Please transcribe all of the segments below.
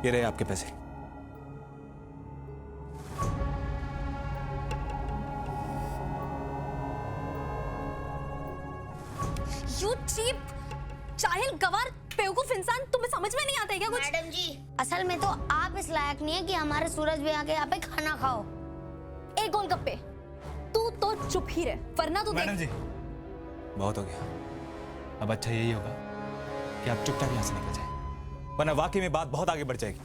ये रहे आपके पैसे। You cheap, जाहिल, गवार, बेवकूफ इंसान, तुम्हें समझ में नहीं आता है क्या कुछ? मैडम जी, असल में तो आप इस लायक नहीं है कि हमारे सूरज भैया के यहाँ पे खाना खाओ। एक गोलगप्पे। तू तो चुप ही रह, वरना तू मैडम जी, बहुत हो गया। अब अच्छा यही होगा कि आप चुपचाप यहाँ से निकल जाए, वरना वाकई में बात बहुत आगे बढ़ जाएगी।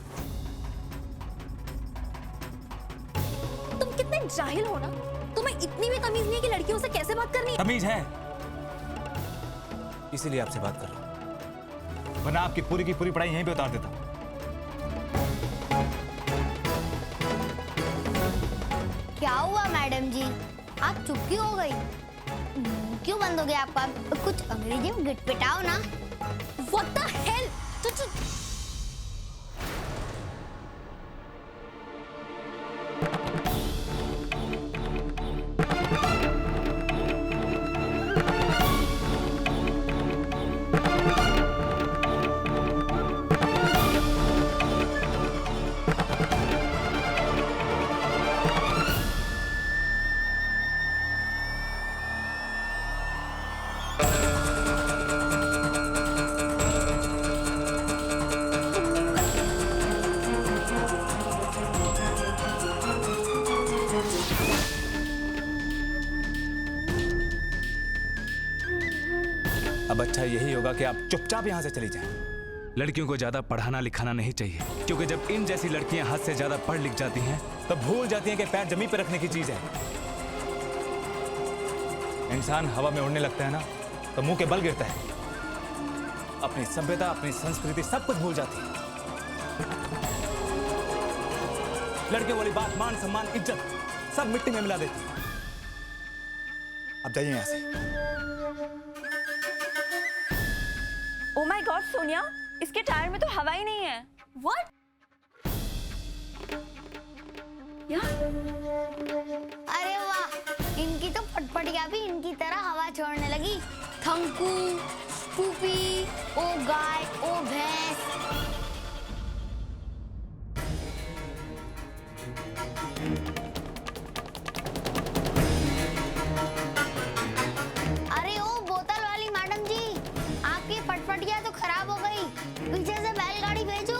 तुम कितने जाहिल हो ना, तुम्हें इतनी भी तमीज नहीं है कि लड़कियों से कैसे बात करनी है। तमीज है, इसीलिए आपसे बात कर रहा हूं, वरना आपकी पूरी की पूरी पढ़ाई यहीं पे उतार देता। क्या हुआ मैडम जी, आप चुप क्यों हो गई? क्यों बंद हो गया आपका? कुछ अंग्रेजी में गिटपिटाओ ना। What the hell? अब अच्छा यही होगा कि आप चुपचाप यहां से चली जाएं। लड़कियों को ज्यादा पढ़ाना लिखाना नहीं चाहिए, क्योंकि जब इन जैसी लड़कियां हद से ज्यादा पढ़ लिख जाती हैं तो भूल जाती हैं कि पैर जमीन पर रखने की चीज है। इंसान हवा में उड़ने लगता है ना तो मुंह के बल गिरता है। अपनी सभ्यता, अपनी संस्कृति सब कुछ भूल जाती है। लड़कियों वाली बात, मान सम्मान, इज्जत सब मिट्टी में मिला देती है। अब जाइए यहां से। Oh my God, सोनिया, इसके टायर में तो हवा ही नहीं है। What? अरे वाह, इनकी तो फटफटिया भी इनकी तरह हवा छोड़ने लगी। थंकू, पूपी, ओ गाय, ओ भैंस। अरे ओ बोतल वाली मैडम जी, आपकी फटफटिया तो खराब हो गई। पीछे से बैलगाड़ी भेजो।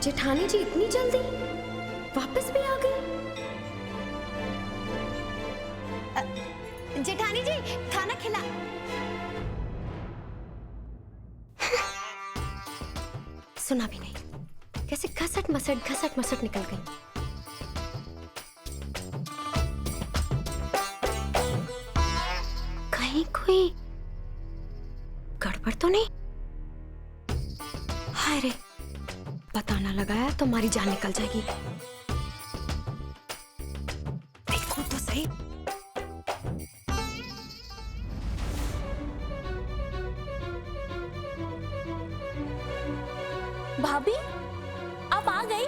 जेठानी जी इतनी जल्दी वापस भी आ गई? जेठानी जी, खाना खिला। सुना भी नहीं, कैसे घसट मसट निकल गई। कहीं कोई गड़बड़ तो नहीं? हाय रे, पता ना लगाया तो हमारी जान निकल जाएगी। देखो तो सही। भाभी, आप आ गई?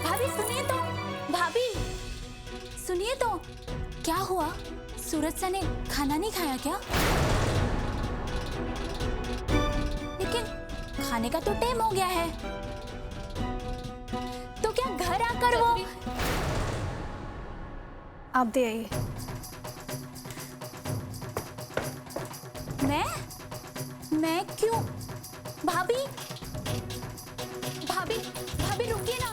भाभी सुनिए तो, भाभी सुनिए तो, क्या हुआ? सूरज सर ने खाना नहीं खाया क्या? लेकिन खाने का तो टाइम हो गया है, तो क्या घर आकर वो? आप दे आइए। मैं क्यों? भाभी भाभी भाभी रुकिए ना।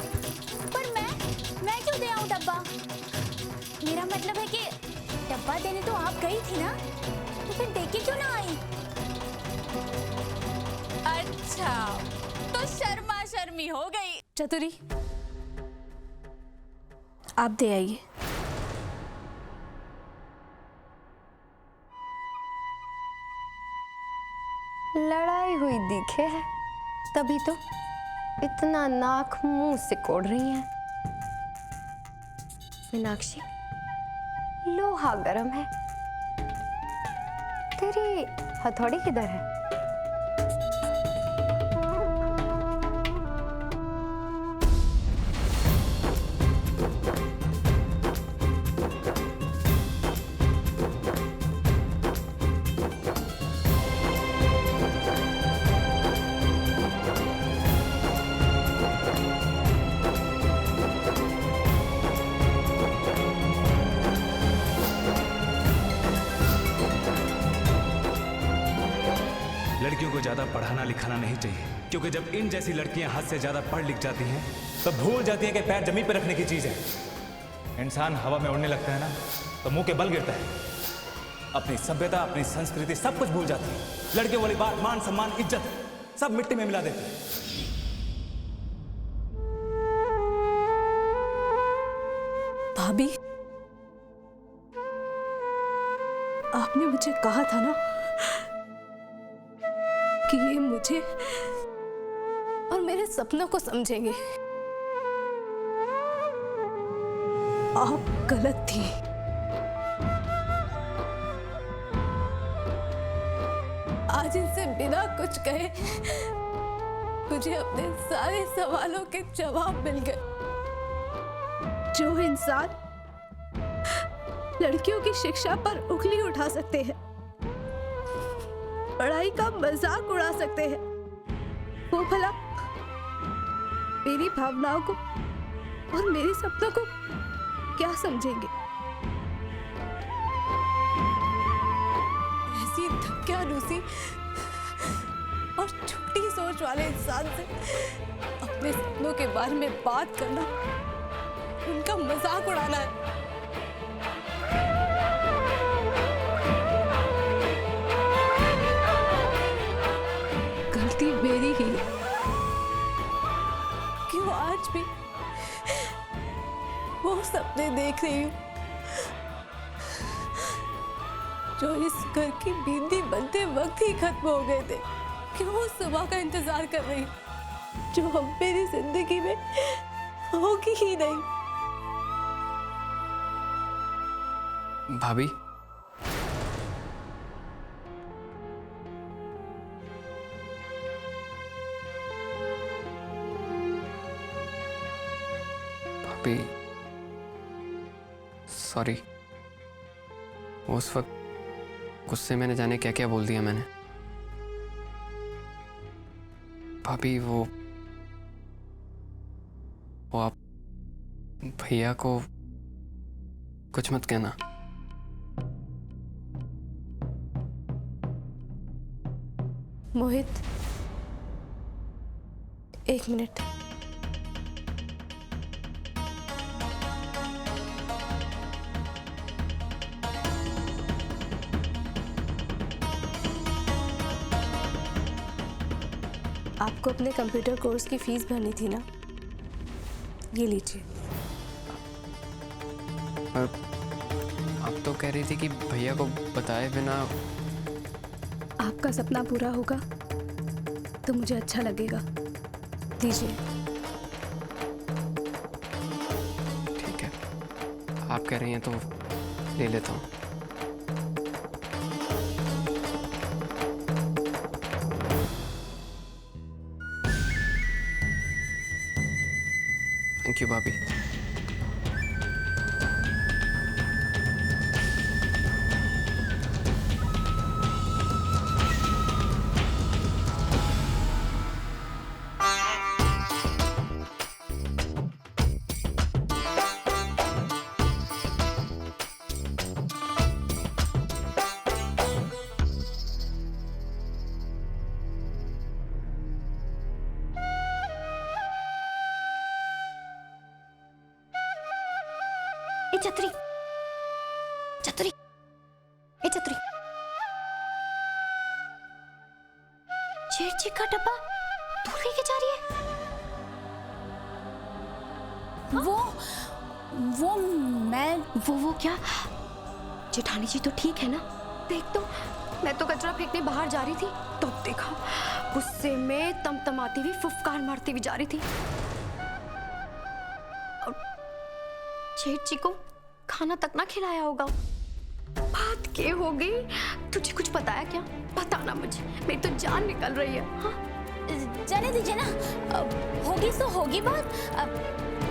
पर मैं क्यों दे आऊं डब्बा? मेरा मतलब है कि डब्बा देने तो आप गई थी ना, तो फिर दे के क्यों ना आई? अच्छा, तो शर्मा शर्मी हो गई। चतुरी, आप दे आइए। लड़ाई हुई दिखे है, तभी तो इतना नाक मुंह से कोड़ रही है। मीनाक्षी, लोहा गरम है, तेरी हथौड़ी किधर है? लड़कियों को ज्यादा पढ़ाना लिखाना नहीं चाहिए, क्योंकि जब इन जैसी लड़कियां हद से ज्यादा पढ़ लिख जाती हैं तो भूल जाती हैं कि पैर जमीन पर रखने की चीज है। इंसान हवा में उड़ने लगता है ना तो मुंह के बल गिरता है। अपनी सभ्यता, अपनी संस्कृति सब कुछ भूल जाती है। लड़कियों वाली बात, मान सम्मान, इज्जत सब मिट्टी में मिला देती है। भाभी, आपने मुझे कहा था ना कि ये मुझे और मेरे सपनों को समझेंगे। आप गलत थी। आज इनसे बिना कुछ कहे मुझे अपने सारे सवालों के जवाब मिल गए। जो इंसान लड़कियों की शिक्षा पर उंगली उठा सकते हैं, पढ़ाई का मजाक उड़ा सकते हैं, वो भला मेरी भावनाओं को और मेरे सपनों को क्या समझेंगे? ऐसी धक्यानुसी और छोटी सोच वाले इंसान से अपने सपनों के बारे में बात करना, उनका मजाक उड़ाना है। गलती मेरी ही है। क्यों आज भी वो सपने देख रही हूँ जो इस घर की बिंदी बनते वक्त ही खत्म हो गए थे। क्यों उस सुबह का इंतजार कर रही हूँ जो अब मेरी जिंदगी में होगी ही नहीं। भाभी, भाभी सॉरी, उस वक्त गुस्से में न जाने क्या क्या बोल दिया मैंने। भाभी वो आप भैया को कुछ मत कहना। मोहित, एक मिनट। आपको अपने कंप्यूटर कोर्स की फीस भरनी थी ना, ये लीजिए। और आप तो कह रही थी कि भैया को बताए बिना। आपका सपना पूरा होगा तो मुझे अच्छा लगेगा। दीजिए। ठीक है, आप कह रही हैं तो ले लेता हूँ। थैंक यू भाभी। चतुरी, चतुरी, ए चतुरी, चिड़चिड़ का डब्बा दूर लेके जा रही है। वो वो मैं वो क्या? जेठानी जी तो ठीक है ना? देख तो, मैं तो कचरा फेंकने बाहर जा रही थी, तो देखा गुस्से में तमतमाती हुई फुफकार मारती हुई जा रही थी। और जेठ जी को खाना तक ना खिलाया होगा। बात क्या हो गई? तुझे कुछ पता है क्या? बताना मुझे, मेरी तो जान निकल रही है। हाँ? जाने दीजिए ना, होगी तो होगी बात।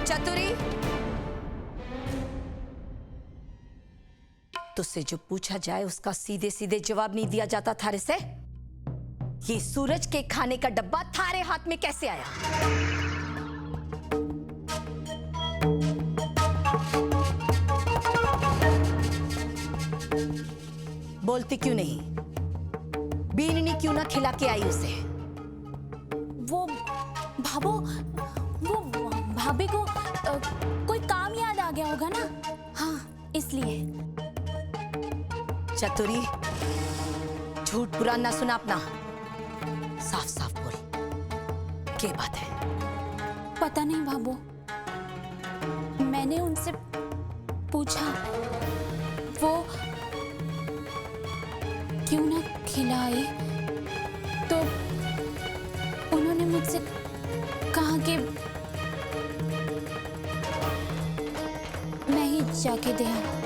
चतुरी, तुझसे जो पूछा जाए उसका सीधे सीधे जवाब नहीं दिया जाता थारे से। ये सूरज के खाने का डब्बा थारे हाथ में कैसे आया? बोलती क्यों नहीं? बीननी क्यों ना खिला के आई उसे? वो भाभो, वो भाभी को कोई काम याद आ गया होगा ना, हाँ इसलिए। चतुरी, झूठ बुरा ना सुना अपना, साफ साफ बोल, क्या बात है? पता नहीं भाभो, मैंने उनसे पूछा, वो क्यों ना खिलाई, तो उन्होंने मुझसे कहा कि मैं ही जाके दे आऊं।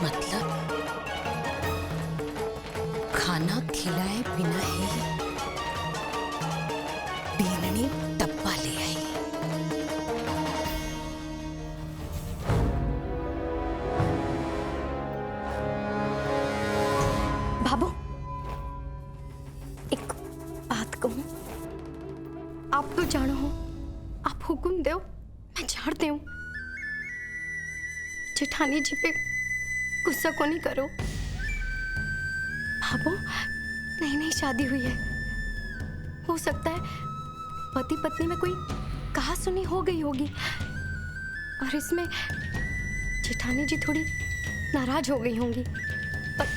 मतलब खाना खिलाए बिना ही बीननी डब्बा ले आई। बाबू, एक बात कहूं, आप तो जानो हो, आप हुक्म दो, मैं झाड़ते हूं। जेठानी जी पे गुस्सा को नहीं करो। बाबू, नई नई शादी हुई है, हो सकता है पति पत्नी में कोई कहा सुनी हो गई होगी, और इसमें जेठानी जी थोड़ी नाराज हो गई होंगी। पर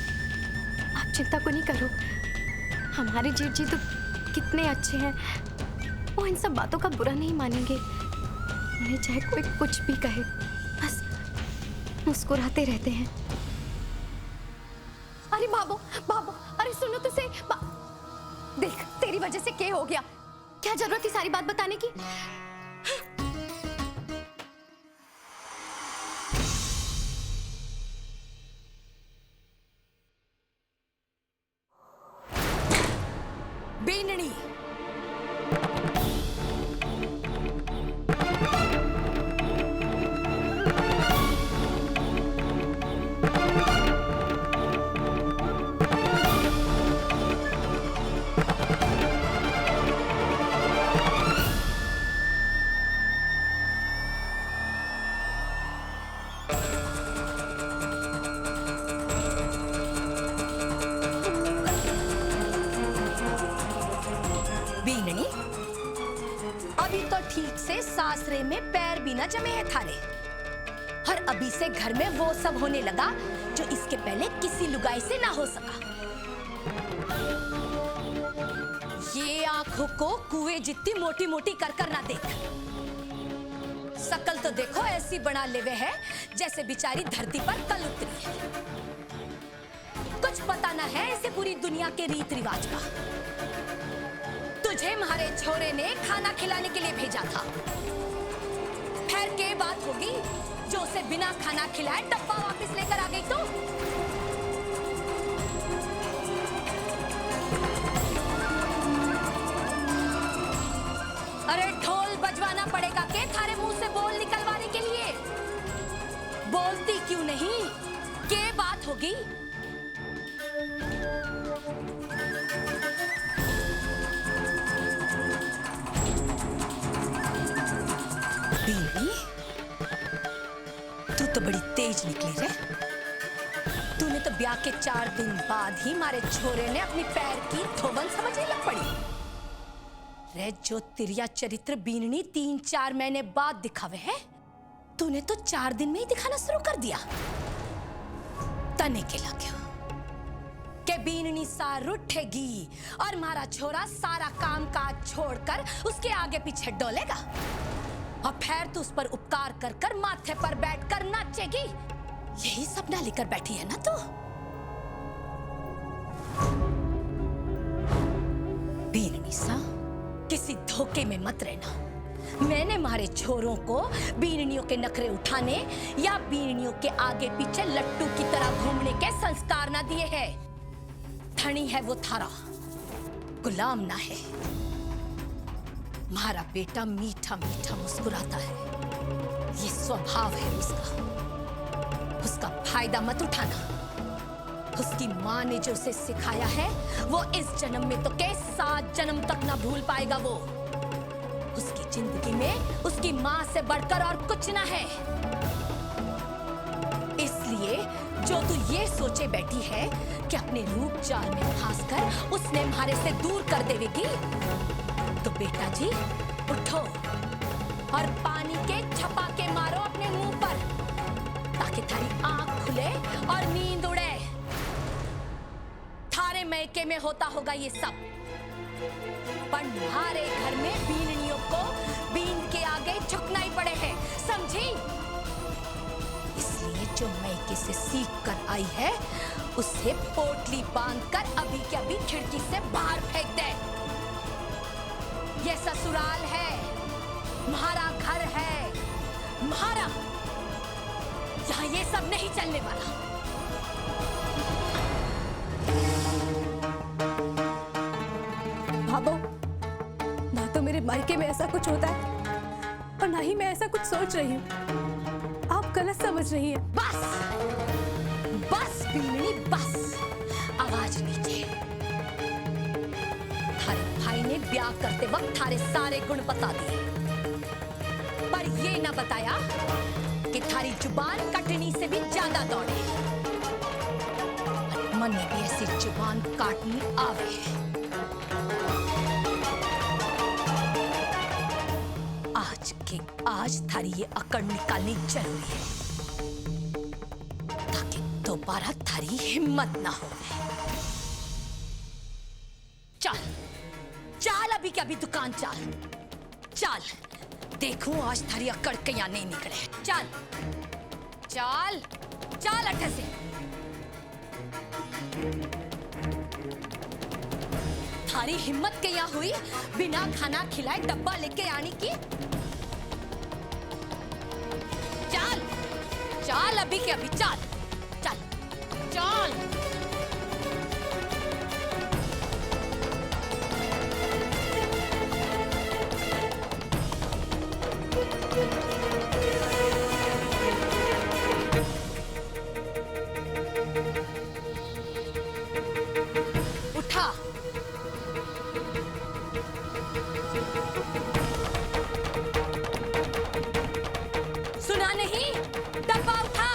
आप चिंता को नहीं करो, हमारे जेठ जी तो कितने अच्छे हैं, वो इन सब बातों का बुरा नहीं मानेंगे। उन्हें चाहे कोई कुछ भी कहे, बस मुस्कुराते रहते हैं। अरे बाबू, बाबू, अरे सुनो तो सही। देख, तेरी वजह से क्या हो गया? क्या जरूरत थी सारी बात बताने की? बीननी, बीननी, अभी तो ठीक से सासरे में पैर भी ना जमे हैं थारे, और अभी से घर में वो सब होने लगा जो इसके पहले किसी लुगाई से ना हो सका। ये आंखों को कुएं जितनी मोटी मोटी कर कर ना देख। शकल तो देखो ऐसी बना लेवे है जैसे बेचारी धरती पर कल उतरी है। कुछ पता ना है इसे पूरी दुनिया के रीत रिवाज का। तुझे हमारे छोरे ने खाना खिलाने के लिए भेजा था, फिर क्या बात होगी जो उसे बिना खाना खिलाए डब्बा वापस लेकर आ गई? तो अरे ढोल बजवाना पड़ेगा के थारे मुंह से बोल निकलवाने के लिए? बोलती क्यों नहीं? क्या बात होगी? बीवी, तू तो बड़ी तेज निकली रे। तूने तो ब्याह के 4 दिन बाद ही मारे छोरे ने अपनी पैर की धोबन समझने लग पड़ी रे। जो तिरिया चरित्र बीननी 3-4 महीने बाद दिखावे है, तूने तो 4 दिन में ही दिखाना शुरू कर दिया। तने के लगे के बीननी सार उठेगी और मारा छोरा सारा काम काज छोड़कर उसके आगे पीछे डोलेगा, और फिर तू उस पर उपकार कर कर माथे पर बैठकर नाचेगी। यही सपना लेकर बैठी है ना तू? बीननी सा, किसी धोखे में मत रहना। मैंने मारे छोरों को बीननियों के नखरे उठाने या बीननियों के आगे पीछे लट्टू की तरह घूमने के संस्कार ना दिए हैं। धनी है वो थारा, गुलाम ना है। हमारा बेटा मीठा मीठा मुस्कुराता है, ये स्वभाव है उसका फायदा मत उठाना। उसकी माँ ने जो उसे सिखाया है वो इस जन्म में तो के 7 जन्म तक ना भूल पाएगा। वो उसकी जिंदगी में उसकी माँ से बढ़कर और कुछ ना है। इसलिए जो तू ये सोचे बैठी है कि अपने रूप जाल में फंसकर उसने हमारे से दूर कर देवेगी, तो बेटा जी उठो और पानी के छपाके मारो अपने मुंह पर, ताकि थारी आंख खुले और नींद उड़े। थारे मैके में होता होगा ये सब, पर हमारे घर में बीननियों को बीन के आगे झुकना ही पड़े हैं, समझी? इसलिए जो मैके से सीख कर आई है उसे पोटली बांधकर अभी के अभी खिड़की से बाहर फेंक दे। ये ससुराल है, तुम्हारा घर है, तुम्हारा। यहाँ ये सब नहीं चलने वाला। भाभो, ना तो मेरे मायके में ऐसा कुछ होता है और ना ही मैं ऐसा कुछ सोच रही हूँ। आप गलत समझ रही हैं। बस बस बीननी बस, आवाज नीचे। थारे भाई ने ब्याह करते वक्त थारे सारे गुण बता दिए, पर ये ना बताया कि थारी जुबान कटनी से भी ज्यादा दौड़े। मन में भी ऐसी जुबान काटनी आवे। आज थारी ये अकड़ निकालनी जरूरी है, ताकि दोबारा थारी हिम्मत ना हो। चल चल, अभी के अभी दुकान चल चल, देखूं आज थारी अकड़ के यहाँ नहीं निकले। चल चल चल अट्ठे से। थारी हिम्मत के यहाँ हुई बिना खाना खिलाए डब्बा लेके आने की? चल चल, अभी के अभी चल चल चल। उठा। सुना नहीं? डब्बा उठा।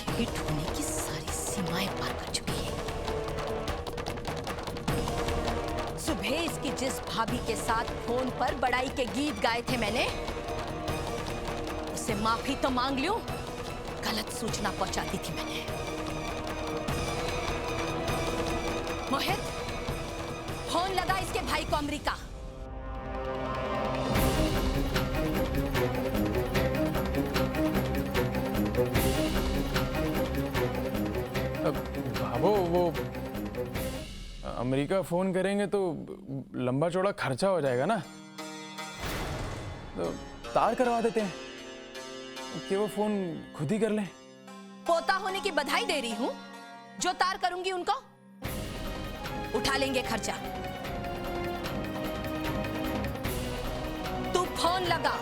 ढीठ होने की सारी सीमाएं पार कर चुकी है। सुबह इसकी जिस भाभी के साथ फोन पर बड़ाई के गीत गाए थे मैंने, उससे माफी तो मांग लूं, गलत सूचना पहुंचा दी थी मैंने। मोहित, फोन लगा इसके भाई को अमेरिका। भाभो, वो अमेरिका फोन करेंगे तो लंबा चौड़ा खर्चा हो जाएगा ना, तो तार करवा देते हैं कि वो फोन खुद ही कर लें। पोता होने की बधाई दे रही हूं, जो तार करूंगी उनको उठा लेंगे खर्चा। तू फोन लगा।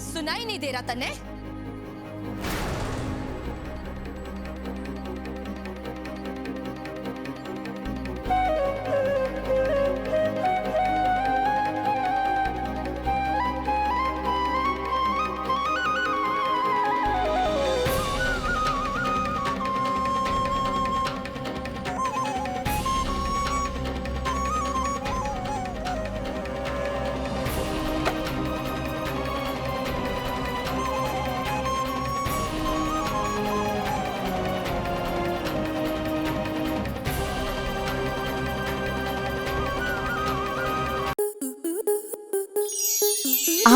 सुनाई नहीं दे रहा तने?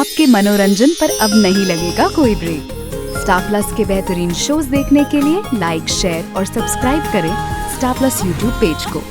आपके मनोरंजन पर अब नहीं लगेगा कोई ब्रेक। स्टार प्लस के बेहतरीन शोज देखने के लिए लाइक, शेयर और सब्सक्राइब करें स्टार प्लस यूट्यूब पेज को।